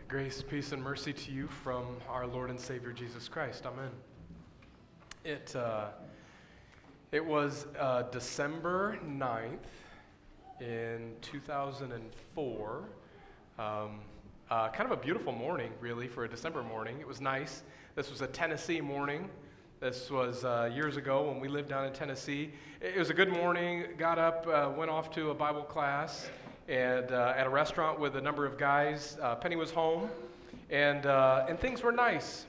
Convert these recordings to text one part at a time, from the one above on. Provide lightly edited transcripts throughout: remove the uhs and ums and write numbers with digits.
Grace, peace, and mercy to you from our Lord and Savior Jesus Christ. Amen. It was December 9th in 2004. Kind of a beautiful morning, really, for a December morning. It was nice. This was a Tennessee morning. This was years ago when we lived down in Tennessee. It was a good morning. Got up, went off to a Bible class, and at a restaurant with a number of guys. Penny was home, and things were nice.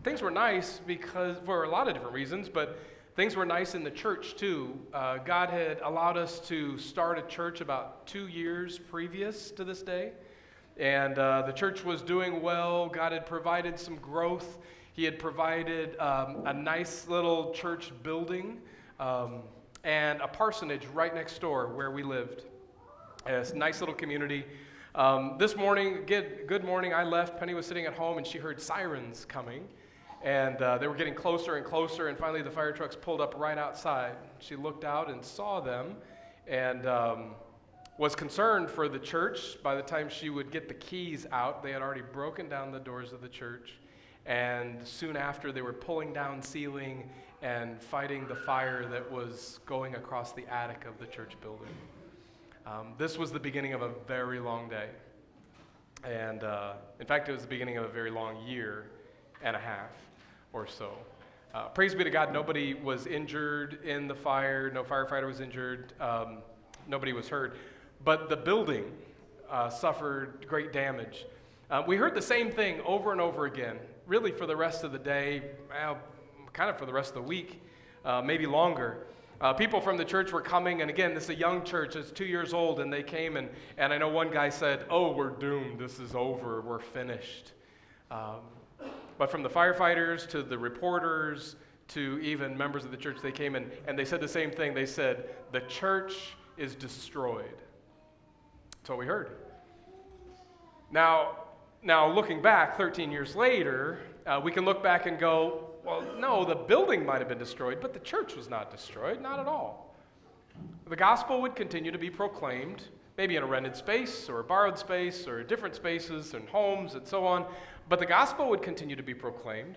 Things were nice because for a lot of different reasons, but things were nice in the church too. God had allowed us to start a church about 2 years previous to this day, and the church was doing well. God had provided some growth. He had provided a nice little church building and a parsonage right next door where we lived. It's a nice little community. This morning, good morning, I left. Penny was sitting at home, and she heard sirens coming. And they were getting closer and closer, and finally the fire trucks pulled up right outside. She looked out and saw them and was concerned for the church. By the time she would get the keys out, they had already broken down the doors of the church. And soon after, they were pulling down ceiling and fighting the fire that was going across the attic of the church building. This was the beginning of a very long day. And in fact, it was the beginning of a very long year and a half or so. Praise be to God, nobody was injured in the fire. No firefighter was injured. Nobody was hurt. But the building suffered great damage. We heard the same thing over and over again, really for the rest of the day, kind of for the rest of the week, maybe longer. People from the church were coming, and again, this is a young church. It's 2 years old, and they came, and I know one guy said, "Oh, we're doomed. This is over. We're finished." But from the firefighters to the reporters to even members of the church, they came and they said the same thing. They said, "The church is destroyed." That's what we heard. Now looking back 13 years later, we can look back and go, well, no, the building might have been destroyed, but the church was not destroyed, not at all. The gospel would continue to be proclaimed, maybe in a rented space or a borrowed space or different spaces and homes and so on, but the gospel would continue to be proclaimed.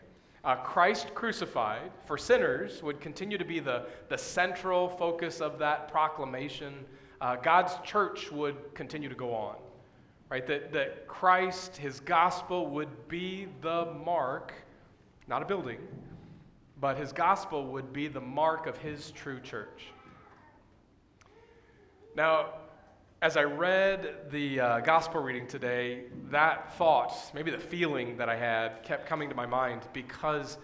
Christ crucified for sinners would continue to be the central focus of that proclamation. God's church would continue to go on. Right, that Christ, his gospel, would be the mark, not a building, but his gospel would be the mark of his true church. Now, as I read the gospel reading today, that thought, maybe the feeling that I had, kept coming to my mind because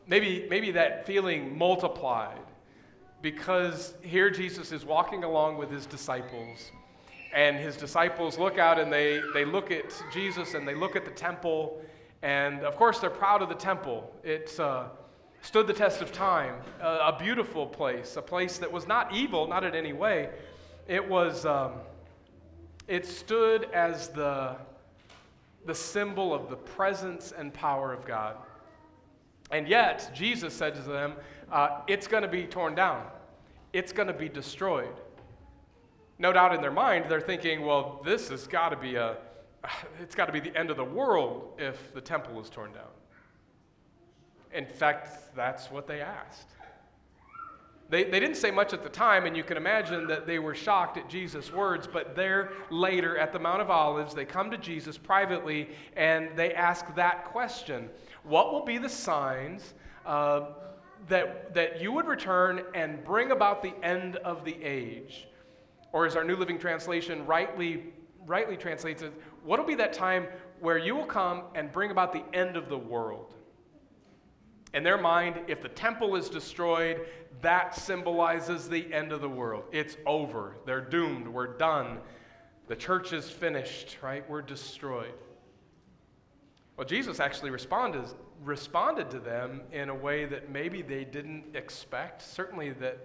maybe that feeling multiplied because here Jesus is walking along with his disciples. And his disciples look out and they look at Jesus and they look at the temple. And of course, they're proud of the temple. It stood the test of time, a beautiful place, a place that was not evil, not in any way. It stood as the symbol of the presence and power of God. And yet, Jesus said to them, it's going to be torn down. It's going to be destroyed. No doubt in their mind, they're thinking, well, this has got to be it's got to be the end of the world if the temple is torn down. In fact, that's what they asked. They didn't say much at the time, and you can imagine that they were shocked at Jesus' words, but there later at the Mount of Olives, they come to Jesus privately, and they ask that question. What will be the signs that you would return and bring about the end of the age? Or as our New Living Translation rightly translates it, what will be that time where you will come and bring about the end of the world? In their mind, if the temple is destroyed, that symbolizes the end of the world. It's over. They're doomed. We're done. The church is finished, right? We're destroyed. Well, Jesus actually responded to them in a way that maybe they didn't expect, certainly that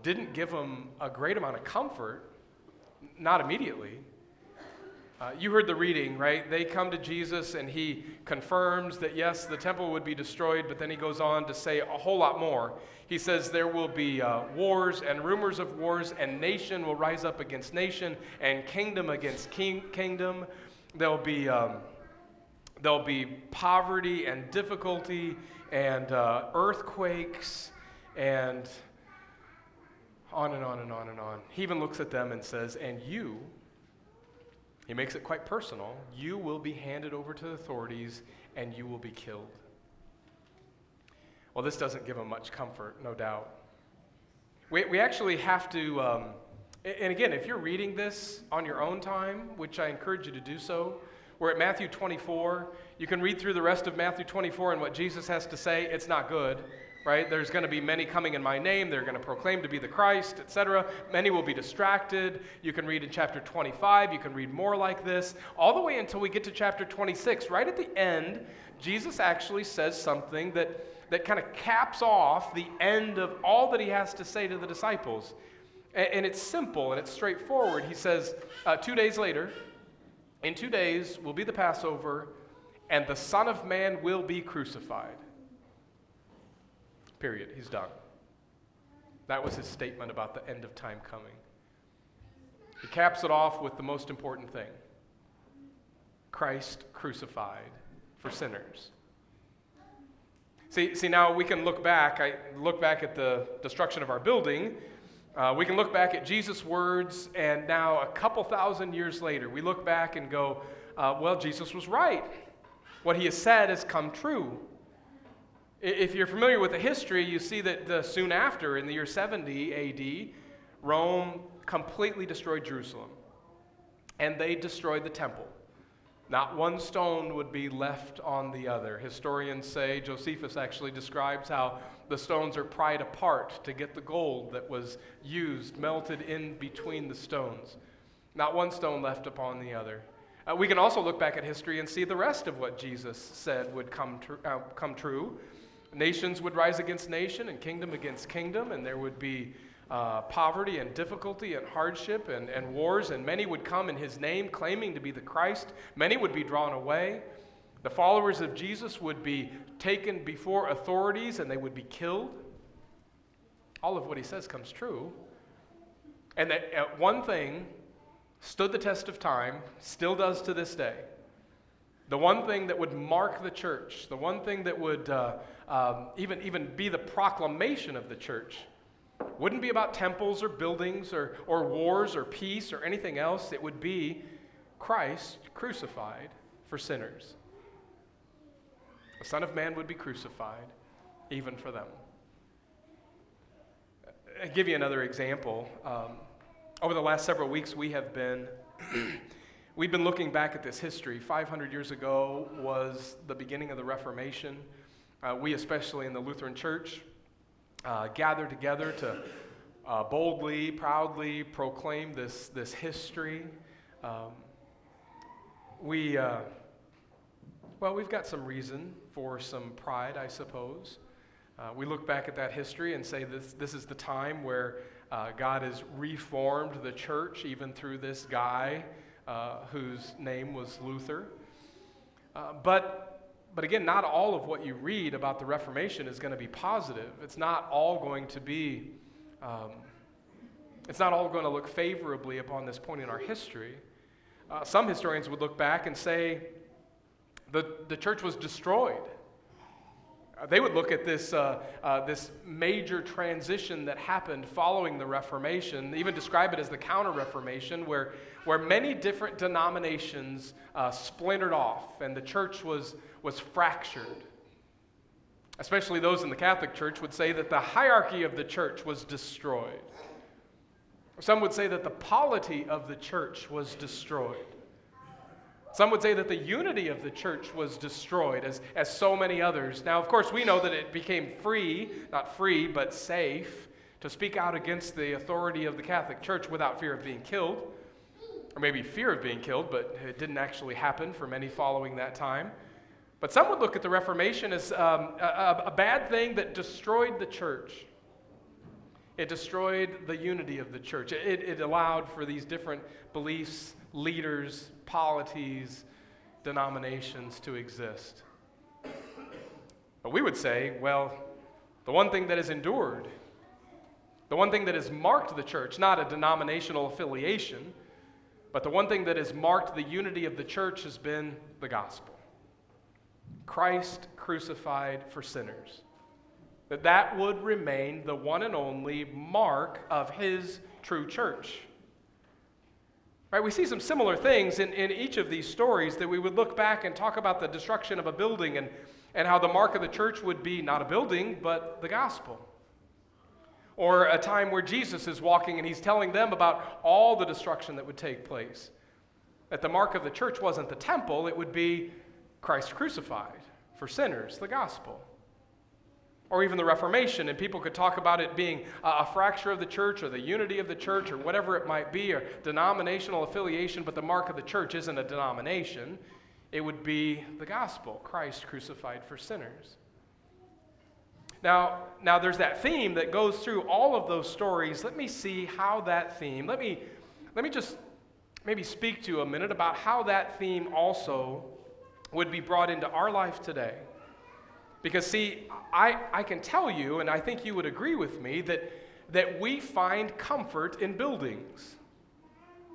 didn't give them a great amount of comfort, not immediately. You heard the reading, right? They come to Jesus and he confirms that yes, the temple would be destroyed, but then he goes on to say a whole lot more. He says there will be wars and rumors of wars, and nation will rise up against nation and kingdom against kingdom. There'll be poverty and difficulty and earthquakes and on and on and on and on. He even looks at them and says, and you, he makes it quite personal, you will be handed over to the authorities and you will be killed. Well, this doesn't give them much comfort, no doubt. We actually have to, and again, if you're reading this on your own time, which I encourage you to do so, we're at Matthew 24. You can read through the rest of Matthew 24 and what Jesus has to say. It's not good, right? There's going to be many coming in my name. They're going to proclaim to be the Christ, etc. Many will be distracted. You can read in chapter 25. You can read more like this, all the way until we get to chapter 26. Right at the end, Jesus actually says something that kind of caps off the end of all that he has to say to the disciples. And it's simple and it's straightforward. He says, 2 days later, in 2 days will be the Passover, and the Son of Man will be crucified. Period. He's done. That was his statement about the end of time coming. He caps it off with the most important thing: Christ crucified for sinners. See, now we can look back. I look back at the destruction of our building. We can look back at Jesus' words, and now a couple thousand years later, we look back and go, well, Jesus was right. What he has said has come true. If you're familiar with the history, you see that soon after, in the year 70 A.D., Rome completely destroyed Jerusalem, and they destroyed the temple. Not one stone would be left on the other. Historians say, Josephus actually describes how the stones are pried apart to get the gold that was used, melted in between the stones. Not one stone left upon the other. We can also look back at history and see the rest of what Jesus said would come true. Nations would rise against nation and kingdom against kingdom, and there would be poverty and difficulty and hardship and wars, and many would come in his name claiming to be the Christ. Many would be drawn away. The followers of Jesus would be taken before authorities and they would be killed. All of what he says comes true. And that one thing stood the test of time, still does to this day. The one thing that would mark the church, the one thing that would even be the proclamation of the church, wouldn't be about temples or buildings or wars or peace or anything else. It would be Christ crucified for sinners. The Son of Man would be crucified even for them. I'll give you another example. Over the last several weeks, we've been looking back at this history. 500 years ago was the beginning of the Reformation. We, especially in the Lutheran Church, gathered together to boldly, proudly proclaim this history. We've got some reason for some pride, I suppose. We look back at that history and say this is the time where God has reformed the church, even through this guy whose name was Luther. But again, not all of what you read about the Reformation is going to be positive. It's not all going to be, it's not all going to look favorably upon this point in our history. Some historians would look back and say the church was destroyed. They would look at this major transition that happened following the Reformation, even describe it as the Counter-Reformation, where many different denominations splintered off, and the church was fractured. Especially those in the Catholic Church would say that the hierarchy of the church was destroyed. Some would say that the polity of the church was destroyed. Some would say that the unity of the church was destroyed, as so many others. Now, of course, we know that it became not free, but safe, to speak out against the authority of the Catholic Church without fear of being killed, or maybe fear of being killed, but it didn't actually happen for many following that time. But some would look at the Reformation as a bad thing that destroyed the church. It destroyed the unity of the church. It allowed for these different beliefs, leaders, polities, denominations to exist. But we would say, well, the one thing that has endured, the one thing that has marked the church, not a denominational affiliation, But the one thing that has marked the unity of the church has been the gospel. Christ crucified for sinners. That would remain the one and only mark of his true church. Right, we see some similar things in each of these stories that we would look back and talk about the destruction of a building and how the mark of the church would be not a building, but the gospel. Or a time where Jesus is walking and he's telling them about all the destruction that would take place. That the mark of the church wasn't the temple, it would be Christ crucified for sinners, the gospel. Or even the Reformation, and people could talk about it being a fracture of the church or the unity of the church or whatever it might be, or denominational affiliation, but the mark of the church isn't a denomination. It would be the gospel, Christ crucified for sinners. Now there's that theme that goes through all of those stories. Let me see how that theme, let me just maybe speak to you a minute about how that theme also would be brought into our life today. Because see, I can tell you, and I think you would agree with me, that we find comfort in buildings.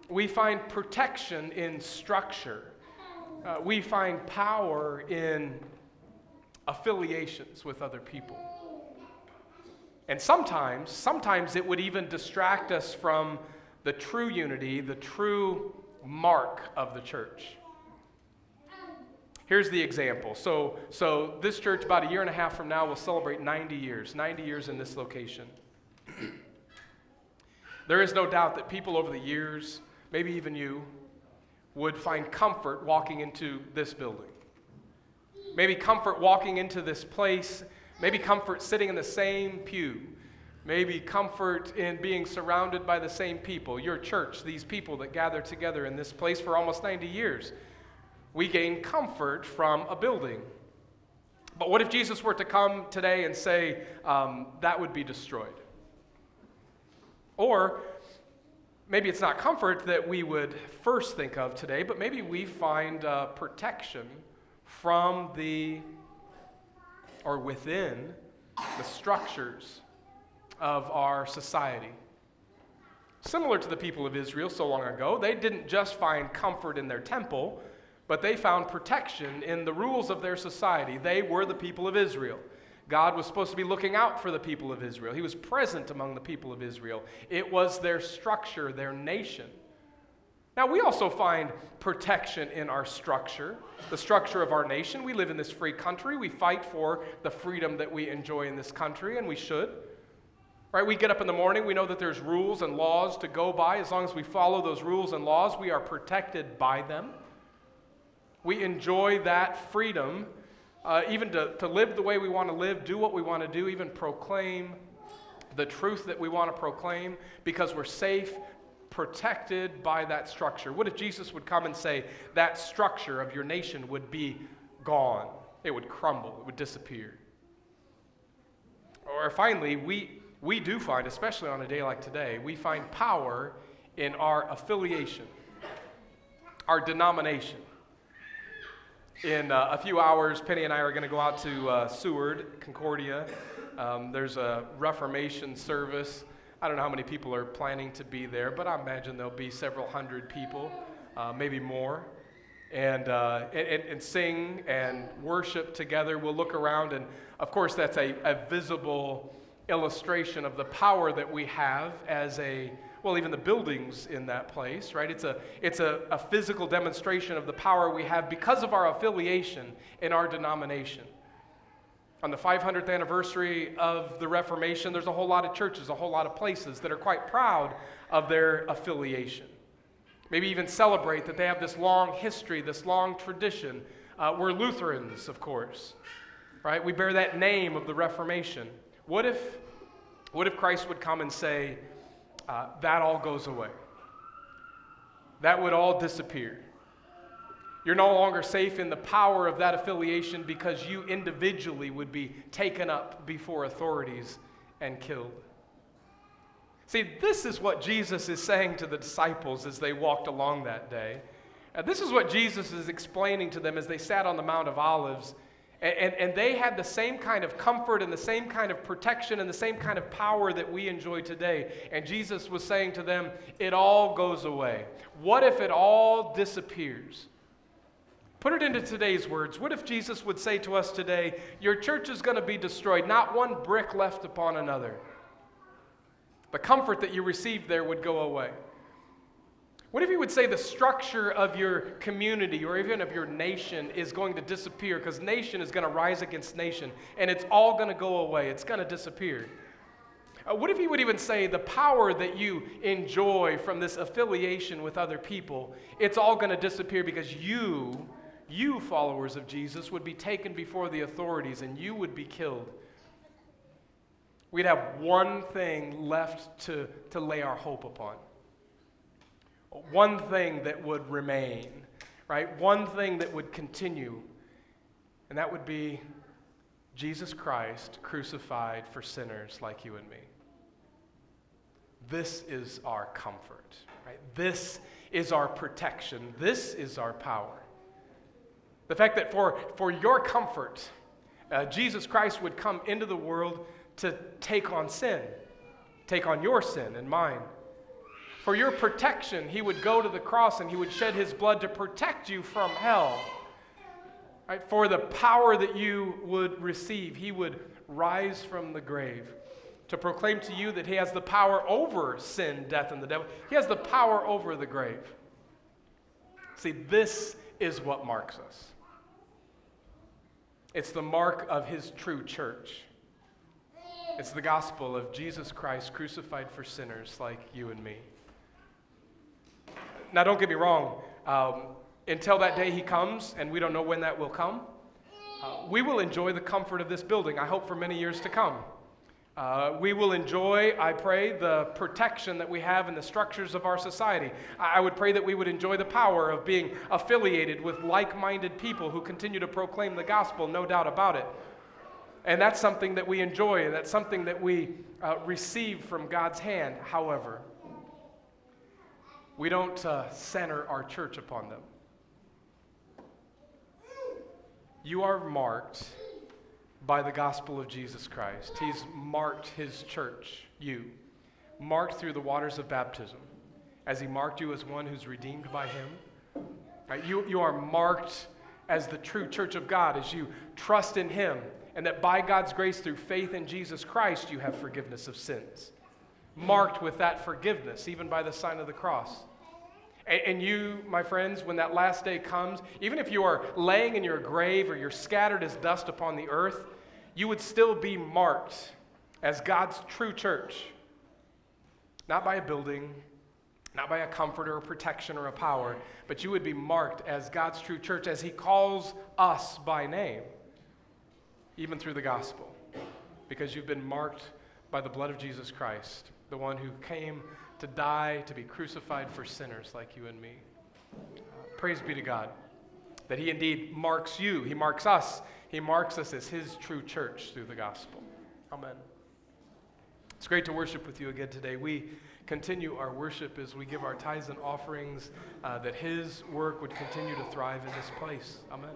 We find protection in structure. We find power in affiliations with other people. And sometimes it would even distract us from the true unity, the true mark of the church. Here's the example. So this church, about a year and a half from now, will celebrate 90 years in this location. There is no doubt that people over the years, maybe even you, would find comfort walking into this building. Maybe comfort walking into this place. Maybe comfort sitting in the same pew. Maybe comfort in being surrounded by the same people. Your church, these people that gather together in this place for almost 90 years. We gain comfort from a building. But what if Jesus were to come today and say, that would be destroyed? Or maybe it's not comfort that we would first think of today, but maybe we find protection from within the structures of our society. Similar to the people of Israel so long ago, they didn't just find comfort in their temple, but they found protection in the rules of their society. They were the people of Israel. God was supposed to be looking out for the people of Israel. He was present among the people of Israel. It was their structure, their nation. Now, we also find protection in our structure, the structure of our nation. We live in this free country. We fight for the freedom that we enjoy in this country, and we should. Right? We get up in the morning. We know that there's rules and laws to go by. As long as we follow those rules and laws, we are protected by them. We enjoy that freedom, even to live the way we want to live, do what we want to do, even proclaim the truth that we want to proclaim, because we're safe, protected by that structure. What if Jesus would come and say that structure of your nation would be gone? It would crumble. It would disappear. Or finally, we do find, especially on a day like today, we find power in our affiliation, our denomination. In a few hours, Penny and I are going to go out to Seward, Concordia. There's a Reformation service. I don't know how many people are planning to be there, but I imagine there'll be several hundred people, maybe more. And sing and worship together. We'll look around, and of course that's a visible illustration of the power that we have as even the buildings in that place, right? It's a physical demonstration of the power we have because of our affiliation in our denomination. On the 500th anniversary of the Reformation, there's a whole lot of churches, a whole lot of places that are quite proud of their affiliation. Maybe even celebrate that they have this long history, this long tradition. We're Lutherans, of course, right? We bear that name of the Reformation. What if Christ would come and say, that all goes away? That would all disappear. You're no longer safe in the power of that affiliation because you individually would be taken up before authorities and killed. See, this is what Jesus is saying to the disciples as they walked along that day. And this is what Jesus is explaining to them as they sat on the Mount of Olives And they had the same kind of comfort and the same kind of protection and the same kind of power that we enjoy today. And Jesus was saying to them, it all goes away. What if it all disappears? Put it into today's words. What if Jesus would say to us today, your church is going to be destroyed, not one brick left upon another. The comfort that you received there would go away. What if he would say the structure of your community or even of your nation is going to disappear because nation is going to rise against nation and it's all going to go away. It's going to disappear. What if he would even say the power that you enjoy from this affiliation with other people, it's all going to disappear because you followers of Jesus would be taken before the authorities and you would be killed. We'd have one thing left to lay our hope upon. One thing that would remain, right? One thing that would continue, and that would be Jesus Christ crucified for sinners like you and me. This is our comfort, right? This is our protection. This is our power. The fact that for your comfort, Jesus Christ would come into the world to take on sin, take on your sin and mine. For your protection, he would go to the cross and he would shed his blood to protect you from hell. Right? For the power that you would receive, he would rise from the grave to proclaim to you that he has the power over sin, death, and the devil. He has the power over the grave. See, this is what marks us. It's the mark of his true church. It's the gospel of Jesus Christ crucified for sinners like you and me. Now, don't get me wrong. Until that day he comes, and we don't know when that will come, we will enjoy the comfort of this building, I hope, for many years to come. We will enjoy, I pray, the protection that we have in the structures of our society. I would pray that we would enjoy the power of being affiliated with like-minded people who continue to proclaim the gospel, no doubt about it. And that's something that we enjoy, and that's something that we receive from God's hand. However, we don't center our church upon them. You are marked by the gospel of Jesus Christ. He's marked his church, you, marked through the waters of baptism, as he marked you as one who's redeemed by him. Right? You are marked as the true church of God, as you trust in him, and that by God's grace through faith in Jesus Christ, you have forgiveness of sins. Marked with that forgiveness, even by the sign of the cross. And you, my friends, when that last day comes, even if you are laying in your grave or you're scattered as dust upon the earth, you would still be marked as God's true church. Not by a building, not by a comfort or a protection or a power, but you would be marked as God's true church as he calls us by name, even through the gospel, because you've been marked by the blood of Jesus Christ, the one who came to die, to be crucified for sinners like you and me. Praise be to God that he indeed marks you. He marks us. He marks us as his true church through the gospel. Amen. It's great to worship with you again today. We continue our worship as we give our tithes and offerings, that his work would continue to thrive in this place. Amen.